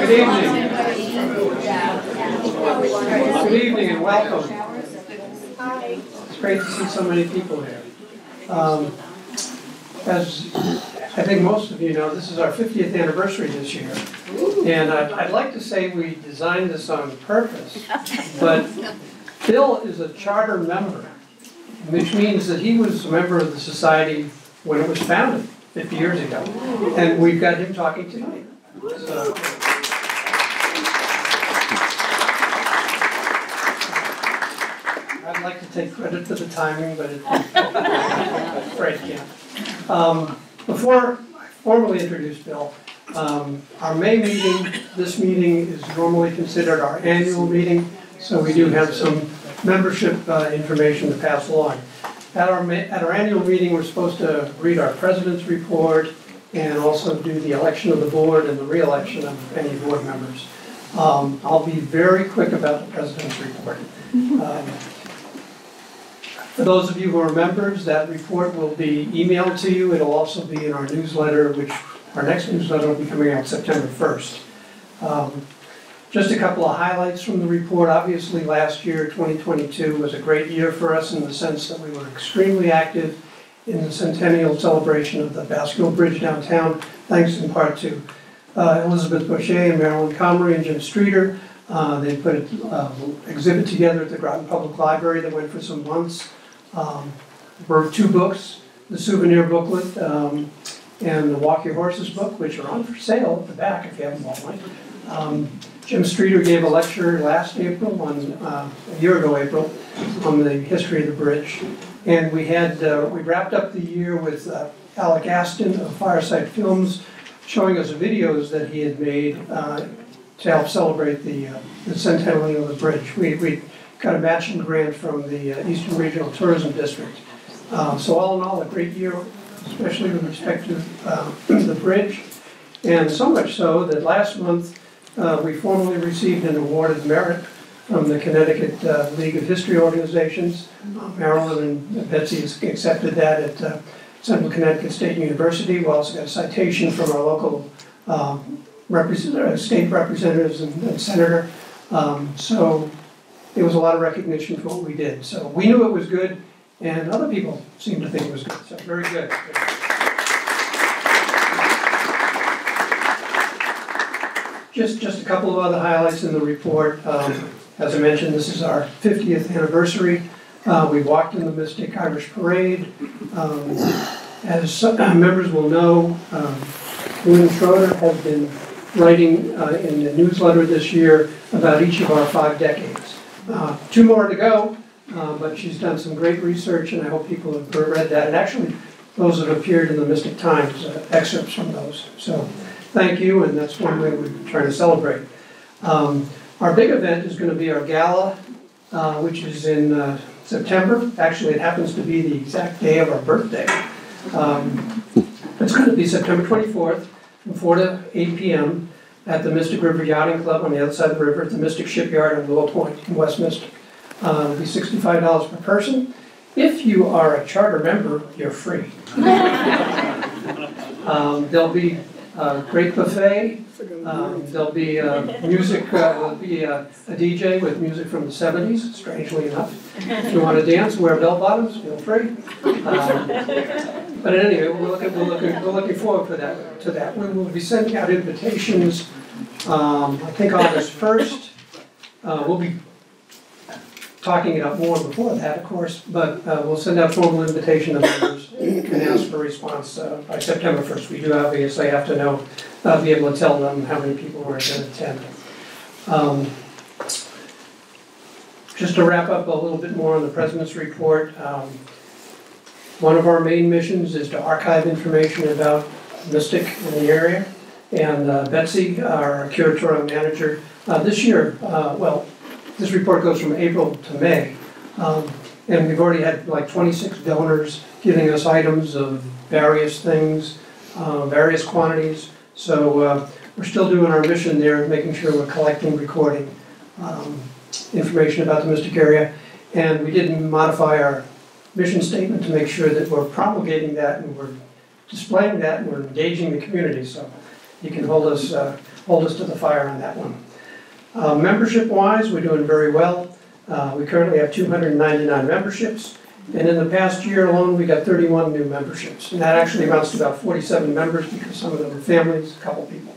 Good evening. Good evening and welcome. It's great to see so many people here. As I think most of you know, this is our 50th anniversary this year. And I'd like to say we designed this on purpose, but Bill is a charter member, which means that he was a member of the society when it was founded 50 years ago. And we've got him talking tonight. So, I'd like to take credit for the timing, but it's right, yeah. Before I formally introduce Bill, our May meeting, this meeting is normally considered our annual meeting, so we do have some membership information to pass along. At our annual meeting, we're supposed to read our president's report and also do the election of the board and the re-election of any board members. I'll be very quick about the president's report. For those of you who are members, that report will be emailed to you. It'll also be in our newsletter, which our next newsletter will be coming out September 1st. Just a couple of highlights from the report. Obviously, last year, 2022, was a great year for us in the sense that we were extremely active in the centennial celebration of the Baskerville Bridge downtown, thanks in part to Elizabeth Boucher and Marilyn Comrie and Jim Streeter. They put an exhibit together at the Groton Public Library that went for some months. Wrote 2 books, the souvenir booklet and the Walk Your Horses book, which are on for sale at the back if you haven't bought one. Jim Streeter gave a lecture last April, a year ago April, on the history of the bridge. And we wrapped up the year with Alec Aston of Fireside Films showing us videos that he had made to help celebrate the centennial of the bridge. We got a matching grant from the Eastern Regional Tourism District. So all in all, a great year, especially with respect to the bridge. And so much so that last month we formally received an award of merit from the Connecticut League of History Organizations. Marilyn and Betsy accepted that at Central Connecticut State University. We also got a citation from our local state representatives and senator. So it was a lot of recognition for what we did. So we knew it was good, and other people seemed to think it was good. So very good. Just a couple of other highlights in the report. As I mentioned, this is our 50th anniversary. We walked in the Mystic Irish Parade. As some members will know, William Schroeder has been writing in the newsletter this year about each of our 5 decades. 2 more to go, but she's done some great research, and I hope people have read that. And actually, those that appeared in the Mystic Times, excerpts from those. So thank you, and that's one way we're trying to celebrate. Our big event is going to be our gala, which is in September. Actually, it happens to be the exact day of our birthday. It's going to be September 24th from 4 to 8 p.m. at the Mystic River Yachting Club on the other side of the river at the Mystic Shipyard in Willow Point in West Mystic. It'll be $65 per person. If you are a charter member, you're free. There'll be a great buffet. There'll be music, there'll be a DJ with music from the 70s, strangely enough. If you want to dance, wear bell bottoms, feel free. But anyway, we're looking forward to that. We will be sending out invitations, I think August 1st. We'll be talking it up more before that, of course, but we'll send out formal invitation to members and ask for a response by September 1st. We do obviously have to know, be able to tell them how many people are going to attend. Just to wrap up a little bit more on the President's report, one of our main missions is to archive information about Mystic in the area. And Betsy, our curatorial manager, this year, this report goes from April to May, and we've already had like 26 donors giving us items of various things, various quantities. So we're still doing our mission there, making sure we're collecting, recording information about the Mystic area. And we did modify our mission statement to make sure that we're promulgating that and we're displaying that and we're engaging the community. So you can hold us hold us to the fire on that one. Membership-wise, we're doing very well. We currently have 299 memberships, and in the past year alone, we got 31 new memberships. And that actually amounts to about 47 members because some of them are families, a couple people.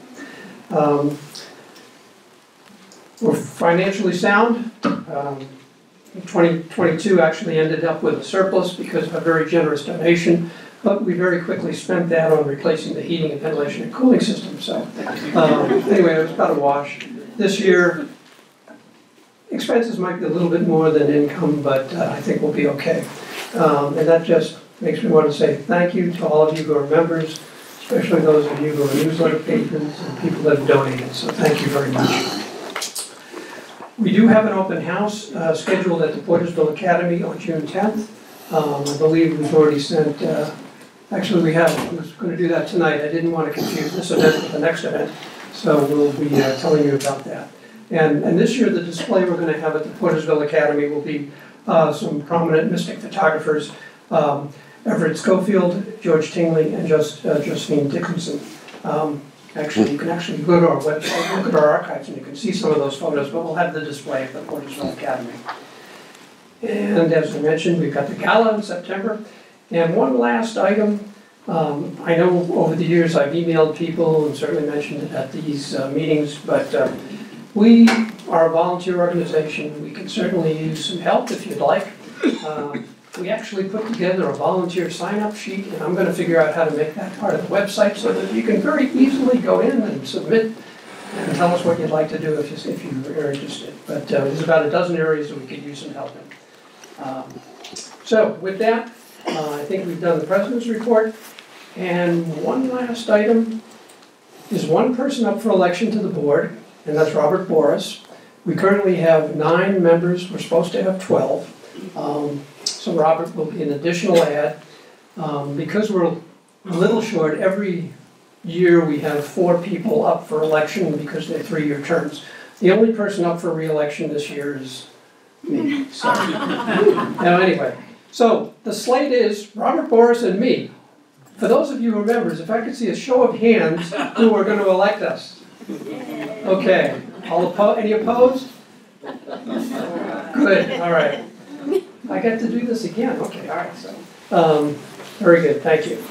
We're financially sound. 2022 actually ended up with a surplus because of a very generous donation, but we very quickly spent that on replacing the heating and ventilation and cooling system. So anyway, it was about a wash. This year, expenses might be a little bit more than income, but I think we'll be okay. And that just makes me want to say thank you to all of you who are members, especially those of you who are newsletter patrons and people that have donated. So thank you very much. We do have an open house scheduled at the Portersville Academy on June 10th. I believe we've already sent, actually we have, I was going to do that tonight. I didn't want to confuse this event with the next event, so we'll be telling you about that. And this year the display we're going to have at the Portersville Academy will be some prominent Mystic photographers, Everett Schofield, George Tingley, and Josephine Dickinson. Actually, you can actually go to our website, look at our archives, and you can see some of those photos, but we'll have the display at the Portersville Academy. And as I mentioned, we've got the gala in September. And one last item, I know over the years I've emailed people and certainly mentioned it at these meetings, but we are a volunteer organization. We can certainly use some help if you'd like. We actually put together a volunteer sign-up sheet, and I'm going to figure out how to make that part of the website so that you can very easily go in and submit and tell us what you'd like to do if you're interested. But there's about a dozen areas that we could use some help in. So with that, I think we've done the President's report. And one last item is one person up for election to the board, and that's Robert Boris. We currently have 9 members. We're supposed to have 12. So Robert will be an additional add. Because we're a little short, every year we have 4 people up for election because they're 3-year terms. The only person up for re-election this year is me. So, now anyway, so the slate is Robert Boris and me. For those of you who are members, if I could see a show of hands who are going to elect us. Okay, any opposed? Good, all right. I get to do this again. Okay, all right. So, very good. Thank you.